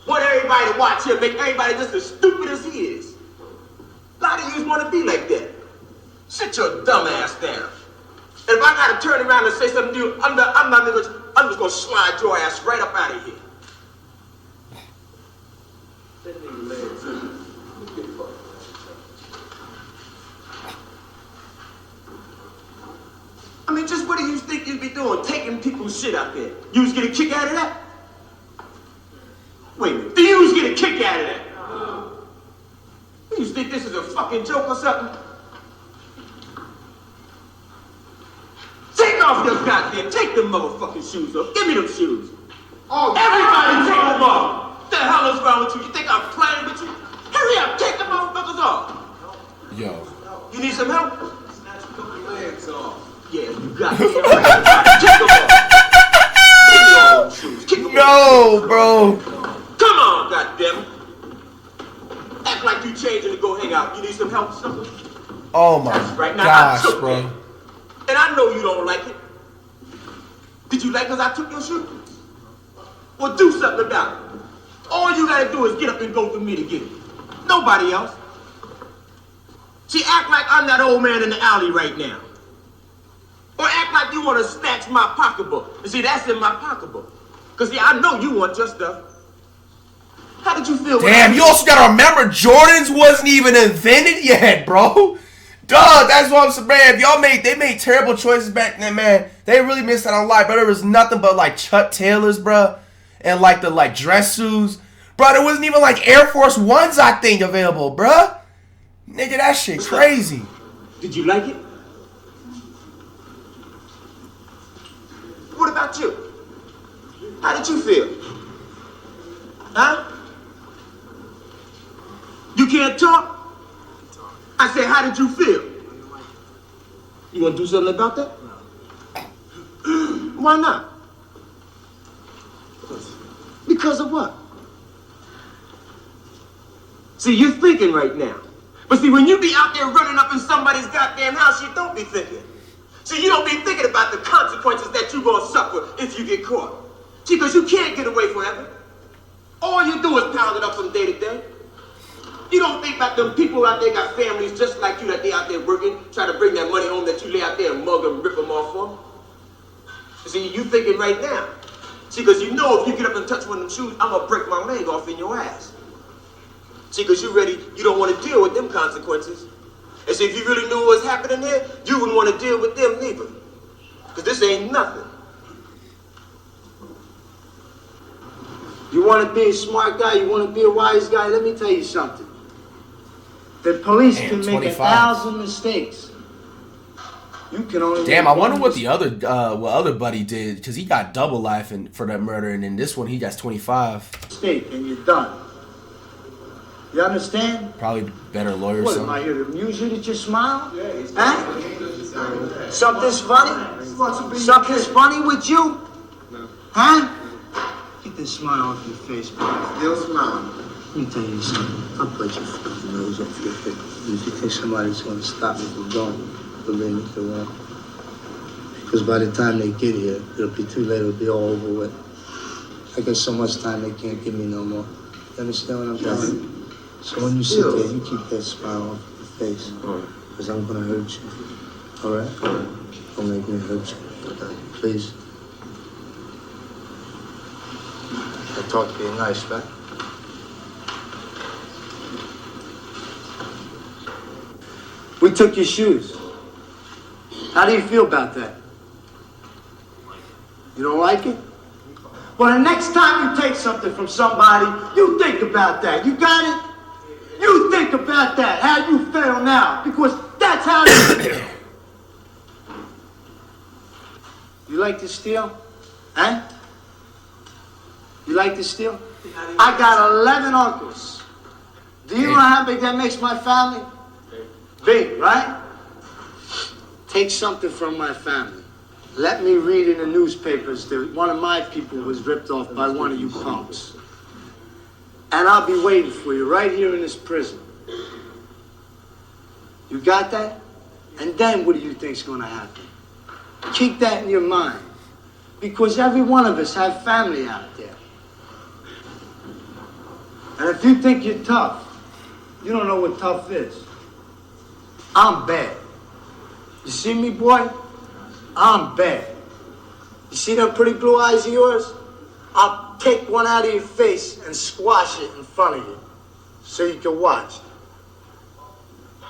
Speaker 8: Want everybody to watch him, make everybody just as stupid as he is. A lot of yous want to be like that. Sit your dumb ass down. And if I gotta turn around and say something to you, I'm just gonna slide your ass right up out of here. I mean, just what do you think you'd be doing? Taking people's shit out there. Yous get a kick out of that? Wait a minute. Do yous get a kick out of that? You think this is a fucking joke or something? Take off your goddamn, take them motherfucking shoes off. Give me them shoes. Oh, everybody take them off. What the hell is wrong with you? You think I'm playing with you? Hurry up, take the motherfuckers off.
Speaker 1: Yo.
Speaker 8: You need some help? Snatch a couple legs off. Yeah, you got it. Take them off. Give me all them shoes. Kick them
Speaker 1: No, bro.
Speaker 8: Come on, goddammit. Act like you changing to go hang out. You need some help or something?
Speaker 1: Oh my
Speaker 8: right now,
Speaker 1: gosh,
Speaker 8: I took
Speaker 1: bro.
Speaker 8: That. And I know you don't like it. Did you like it because I took your shoe? Well, do something about it. All you gotta do is get up and go for me to get it. Nobody else. See, act like I'm that old man in the alley right now. Or act like you want to snatch my pocketbook. And see, that's in my pocketbook. Because, see, I know you want your stuff. How did you feel?
Speaker 1: Damn, you also gotta remember, Jordans wasn't even invented yet, bro. Duh, that's what I'm saying, man. If y'all they made terrible choices back then, man. They really missed out on life, bro. There was nothing but like Chuck Taylors, bro, and like the dress shoes, bro. There wasn't even like Air Force Ones, I think, available, bro. Nigga, that shit crazy.
Speaker 8: Did you like it? What about you? How did you feel? Huh? You can't talk? I said, how did you feel? You want to do something about that? Why not? Because of what? See, you're thinking right now. But see, when you be out there running up in somebody's goddamn house, you don't be thinking. See, you don't be thinking about the consequences that you're going to suffer if you get caught. See, because you can't get away forever. All you do is pound it up from day to day. You don't think about them people out there got families just like you, that they out there working, trying to bring that money home that you lay out there and mug them, rip them off for. See, you thinking right now. See, because you know if you get up and touch one of them shoes, I'm going to break my leg off in your ass. See, because you don't want to deal with them consequences. And see, if you really knew what was happening here, you wouldn't want to deal with them neither. Because this ain't nothing.
Speaker 4: You want to be a smart guy, you want to be a wise guy, let me tell you something. The police can make 1,000 mistakes. You can only
Speaker 1: Damn, I wonder what the other buddy did, because he got double life for that murder, and in this one he got 25.
Speaker 4: Mistake, and you're done. You understand?
Speaker 1: Probably better lawyer or
Speaker 4: What,
Speaker 1: something.
Speaker 4: am I here to amuse you that you smile? Huh? Something's funny? Something's funny with you? Huh? Get this smile off your face, boy.
Speaker 7: Still smiling.
Speaker 4: Let me tell you something. I'll put your fucking nose off your head. If you think somebody's gonna stop me from going, believe me, they won't. Because by the time they get here, it'll be too late, it'll be all over with. I got so much time they can't give me no more. You understand what I'm telling you? So when you sit there, you keep that smile off your face. Because I'm gonna hurt you. Alright? Don't make me hurt you. Please. I talk to you nice, right? We took your shoes. How do you feel about that? You don't like it? Well, the next time you take something from somebody, you think about that. You got it? You think about that, how you feel now, because that's how you feel.
Speaker 7: You like to steal? Huh? You like to steal? I got 11 uncles. Do you know how big that makes my family? Big, right? Take something from my family. Let me read in the newspapers that one of my people was ripped off by one of you punks. And I'll be waiting for you right here in this prison. You got that? And then what do you think's gonna happen? Keep that in your mind. Because every one of us have family out there. And if you think you're tough, you don't know what tough is. I'm bad. You see me, boy? I'm bad. You see them pretty blue eyes of yours? I'll take one out of your face and squash it in front of you so you can watch.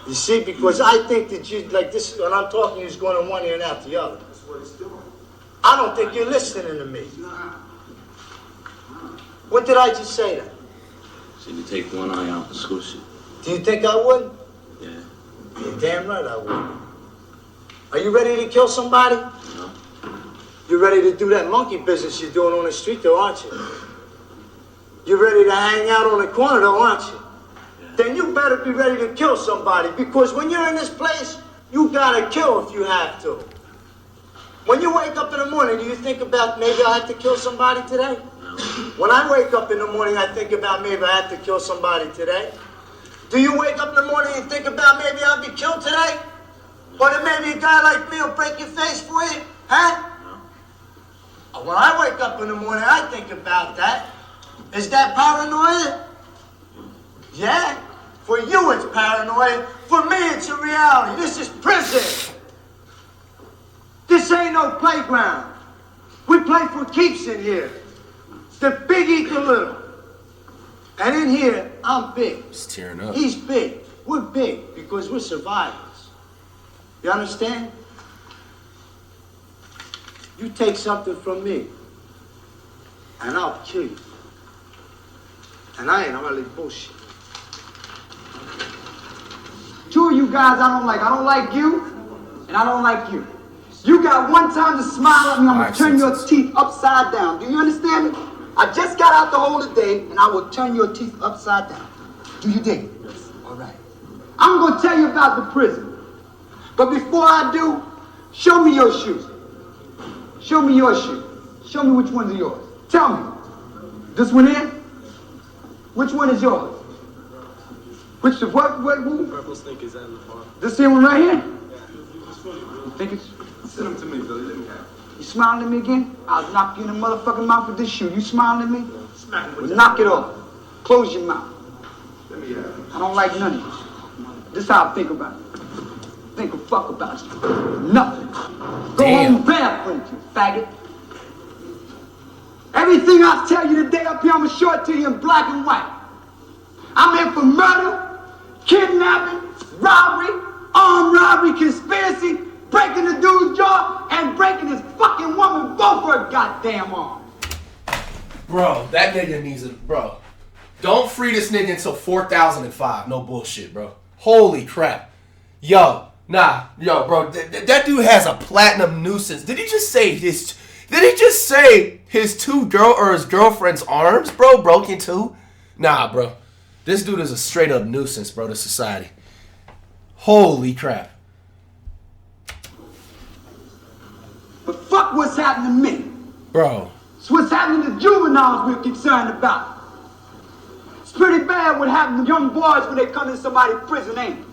Speaker 7: You see, because I think that you, like this, when I'm talking, you're going in one ear and out the other. That's what it's doing. I don't think you're listening to me. What did I just say then?
Speaker 10: So you take one eye out and squish it.
Speaker 7: Do you think I would?
Speaker 10: Yeah.
Speaker 7: You're damn right I would. Are you ready to kill somebody?
Speaker 10: No.
Speaker 7: You're ready to do that monkey business you're doing on the street though, aren't you? You're ready to hang out on the corner though, aren't you? Yeah. Then you better be ready to kill somebody, because when you're in this place, you gotta kill if you have to. When you wake up in the morning, do you think about maybe I have to kill somebody today? No. When I wake up in the morning, I think about maybe I have to kill somebody today. Do you wake up in the morning and think about maybe I'll be killed today? Or that maybe a guy like me will break your face for you? Huh? No. When I wake up in the morning, I think about that. Is that paranoia? Yeah. For you, it's paranoia. For me, it's a reality. This is prison. This ain't no playground. We play for keeps in here. The big eat the little. And in here, I'm big.
Speaker 1: It's tearing up.
Speaker 7: He's big. We're big because we're survivors. You understand? You take something from me, and I'll kill you. And I ain't really bullshit.
Speaker 13: Two of you guys I don't like. I don't like you, and I don't like you. You got one time to smile at me, I'm gonna turn your teeth upside down. Do you understand me? I just got out the hole today, and I will turn your teeth upside down. Do you dig it? Yes. All right. I'm gonna tell you about the prison. But before I do, show me your shoes. Show me your shoes. Show me which ones are yours. Tell me. This one here? Which one is yours? Which, who?
Speaker 6: Purple sneakers and the farm.
Speaker 13: This here one right here?
Speaker 6: Yeah.
Speaker 13: You think it's...
Speaker 6: Send them to me, Billy. Let me have it.
Speaker 13: You smiling at me again? I'll knock you in the motherfucking mouth with this shoe. You smiling at me?
Speaker 6: Smack
Speaker 13: Well, knock it off. Close your mouth.
Speaker 6: Let me have it.
Speaker 13: I don't like none of you. This is how I think about it. Think a fuck about you. Nothing. Go home barefoot, you faggot. Everything I tell you today up here, I'm gonna show it to you in black and white. I'm here for murder, kidnapping, robbery, armed robbery, conspiracy, breaking the dude's jaw, and breaking his fucking woman both her goddamn arms.
Speaker 1: Bro, that nigga needs a... Bro, don't free this nigga until 4005. No bullshit, bro. Holy crap. Yo, bro, that dude has a platinum nuisance. Did he just say his his his girlfriend's arms, bro, broke into? Nah, bro. This dude is a straight up nuisance, bro, to society. Holy crap.
Speaker 13: But fuck what's happening to me.
Speaker 1: Bro.
Speaker 13: It's what's happening to juveniles we're concerned about. It's pretty bad what happened to young boys when they come in somebody's prison, ain't it?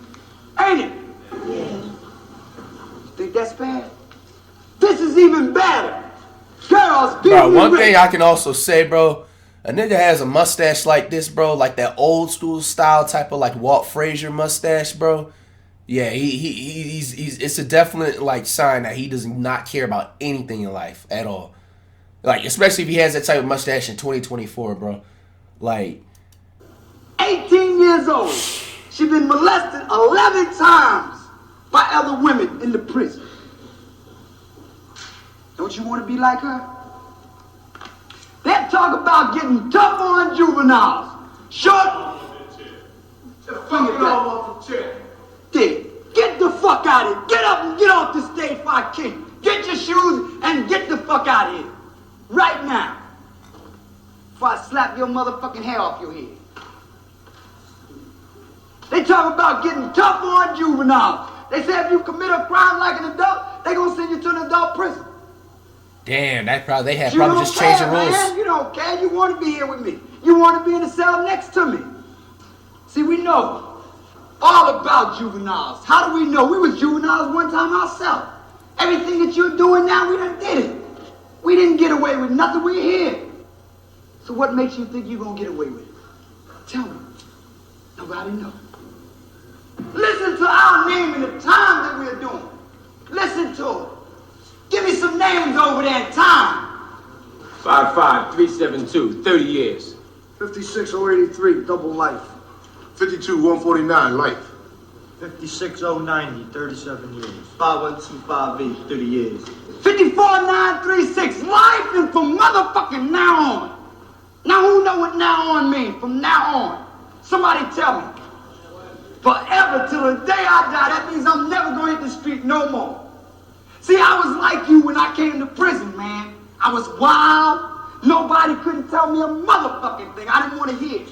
Speaker 13: Ain't it? Yeah. You think that's bad? This is even better. Girls,
Speaker 1: bro, one thing I can also say, bro, a nigga has a mustache like this, bro, like that old school style type of like Walt Frazier mustache, bro. Yeah, he's it's a definite like sign that he does not care about anything in life at all. Like, especially if he has that type of mustache in 2024, bro. Like,
Speaker 13: 18 years old. She been molested 11 times by other women in the prison. Don't you want to be like her? They talk about getting tough on juveniles. Short.
Speaker 8: Off the chair.
Speaker 13: Get the fuck out of here. Get up and get off the stage before I kill you. Get your shoes and get the fuck out of here. Right now. Before I slap your motherfucking hair off your head. They talk about getting tough on juveniles. They say if you commit a crime like an adult, they gonna send you to an adult prison.
Speaker 1: Damn, they probably
Speaker 13: You
Speaker 1: just
Speaker 13: don't
Speaker 1: changed
Speaker 13: care,
Speaker 1: the rules.
Speaker 13: man. You don't care. You want to be here with me. You want to be in the cell next to me. See, we know all about juveniles. How do we know? We was juveniles one time ourselves. Everything that you're doing now, we done did it. We didn't get away with nothing. We're here. So what makes you think you're gonna get away with it? Tell me. Nobody knows. Listen to our name and the time that we're doing. Listen to it. Give me some names over there in time.
Speaker 3: 55372, 30 years.
Speaker 7: 56083, double life.
Speaker 8: 52149, life.
Speaker 7: 56090, 37 years.
Speaker 4: 5125 30 years.
Speaker 13: 54936, life and from motherfucking now on. Now who know what now on means? From now on. Somebody tell me. Forever till the day I die, that means I'm never gonna hit the street no more. See, I was like you when I came to prison, man. I was wild. Nobody couldn't tell me a motherfucking thing. I didn't want to hear.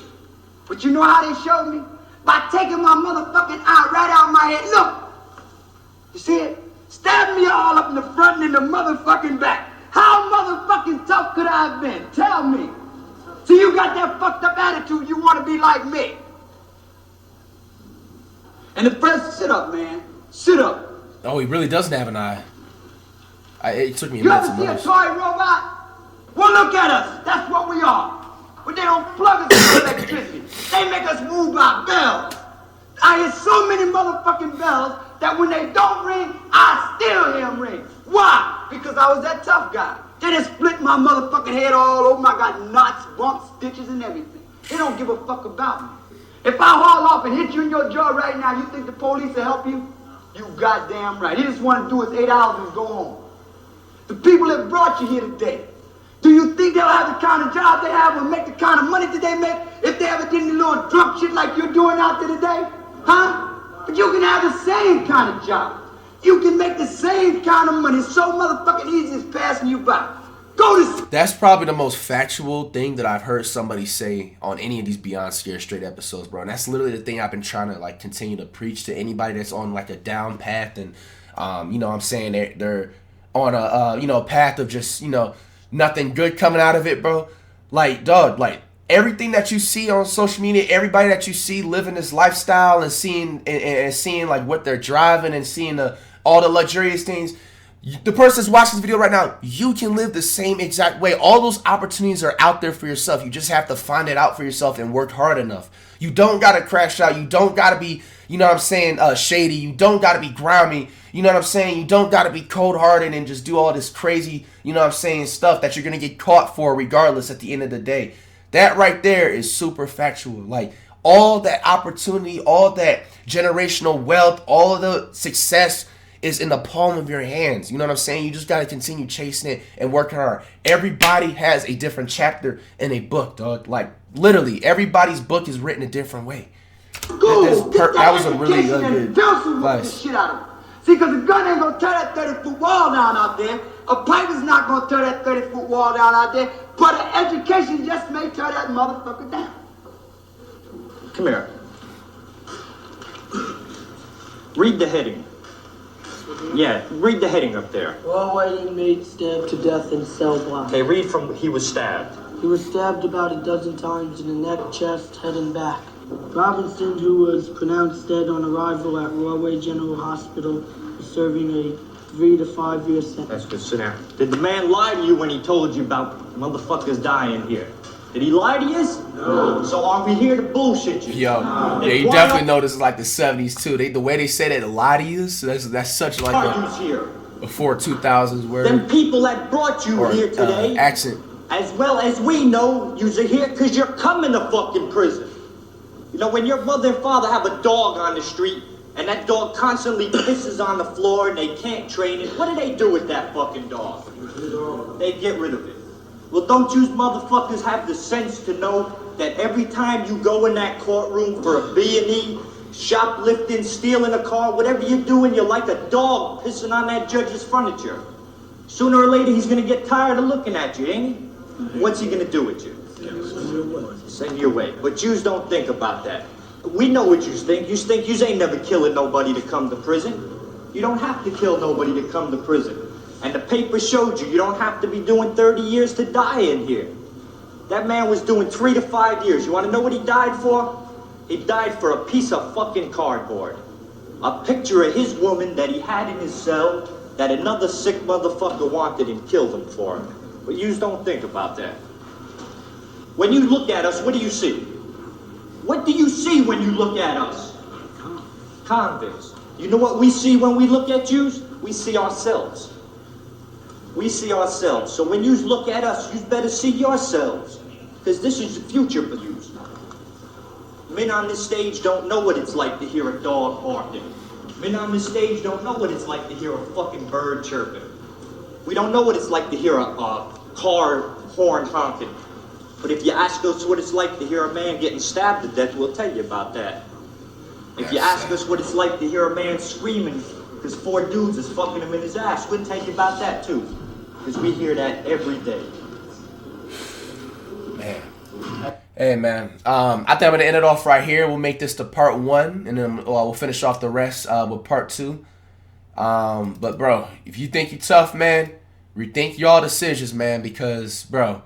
Speaker 13: But you know how they showed me? By taking my motherfucking eye right out of my head. Look. You see it? Stabbed me all up in the front and in the motherfucking back. How motherfucking tough could I have been? Tell me. See, you got that fucked up attitude. You want to be like me. And the first, sit up, man. Sit up.
Speaker 1: Oh, he really doesn't have an eye. It took me a
Speaker 13: You
Speaker 1: minute
Speaker 13: ever
Speaker 1: to
Speaker 13: see a
Speaker 1: notice.
Speaker 13: toy robot? Well, look at us. That's what we are. But they don't plug us with electricity. They make us move by bells. I hear so many motherfucking bells that when they don't ring, I still hear them ring. Why? Because I was that tough guy. They just split my motherfucking head all over. I got knots, bumps, stitches, and everything. They don't give a fuck about me. If I haul off and hit you in your jaw right now, you think the police will help you? You goddamn right. He just want to do his 8 hours and go home. The people that brought you here today, do you think they'll have the kind of job they have or make the kind of money that they make if they ever did any little drunk shit like you're doing out there today? Huh? But you can have the same kind of job. You can make the same kind of money. It's so motherfucking easy as passing you by. Go to...
Speaker 1: That's probably the most factual thing that I've heard somebody say on any of these Beyond Scared Straight episodes, bro. And that's literally the thing I've been trying to like continue to preach to anybody that's on like a down path and you know what I'm saying, they're on a you know, path of just, you know, nothing good coming out of it, bro. Like, dog, like everything that you see on social media, everybody that you see living this lifestyle and seeing and seeing like what they're driving and seeing all the luxurious things. The person that's watching this video right now, you can live the same exact way. All those opportunities are out there for yourself. You just have to find it out for yourself and work hard enough. You don't got to crash out. You don't got to be, you know what I'm saying, shady. You don't got to be grimy. You know what I'm saying? You don't got to be cold-hearted and just do all this crazy, you know what I'm saying, stuff that you're going to get caught for regardless at the end of the day. That right there is super factual. Like, all that opportunity, all that generational wealth, all of the success is in the palm of your hands. You know what I'm saying? You just got to continue chasing it and working hard. Everybody has a different chapter in a book, dog. Like, literally, everybody's book is written a different way. That was a really good advice.
Speaker 13: Shit out of it. See, because a gun ain't going to tear that 30-foot wall down out there. A pipe is not going to tear that 30-foot wall down out there. But an education just may tear that motherfucker down.
Speaker 14: Come here. Read the heading. Yeah, read the heading up there.
Speaker 15: Rahway inmate stabbed to death in cell block.
Speaker 14: Okay, read from he was stabbed.
Speaker 15: He was stabbed about a dozen times in the neck, chest, head, and back. Robinson, who was pronounced dead on arrival at Rahway General Hospital, is serving a 3 to 5 year sentence.
Speaker 14: That's good. Sit down. Did the man lie to you when he told you about motherfuckers dying here? Did he lie to you? No. So are we here to bullshit you?
Speaker 1: Yo, yeah, you definitely know this is like the 70s too. The way they say that lie to you, so that's such like a before 2000s word.
Speaker 14: Them people that brought you here today,
Speaker 1: accent.
Speaker 14: As well as we know, you're here because you're coming to fucking prison. You know, when your mother and father have a dog on the street and that dog constantly pisses on the floor and they can't train it, what do they do with that fucking dog? They get rid of it. Well, don't you motherfuckers have the sense to know that every time you go in that courtroom for a B&E, shoplifting, stealing a car, whatever you're doing, you're like a dog pissing on that judge's furniture. Sooner or later, he's gonna get tired of looking at you, ain't he? What's he gonna do with you? Send your way. But yous don't think about that. We know what yous think. Yous think yous ain't never killing nobody to come to prison. You don't have to kill nobody to come to prison. And the paper showed you don't have to be doing 30 years to die in here. That man was doing 3 to 5 years. You want to know what he died for? He died for a piece of fucking cardboard. A picture of his woman that he had in his cell that another sick motherfucker wanted and killed him for him. But yous don't think about that. When you look at us, what do you see? What do you see when you look at us? Convicts. You know what we see when we look at yous? We see ourselves. We see ourselves. So when yous look at us, yous better see yourselves. Because this is the future for yous. Men on this stage don't know what it's like to hear a dog barking. Men on this stage don't know what it's like to hear a fucking bird chirping. We don't know what it's like to hear a car horn honking. But if you ask us what it's like to hear a man getting stabbed to death, we'll tell you about that. If you ask us what it's like to hear a man screaming because 4 dudes is fucking him in his ass, we'll tell you about that too. Because we hear that every day.
Speaker 1: Man. Hey, man. I think I'm going to end it off right here. We'll make this the part 1, and then we'll finish off the rest with part 2. But, bro, if you think you're tough, man, rethink y'all decisions, man, because, bro,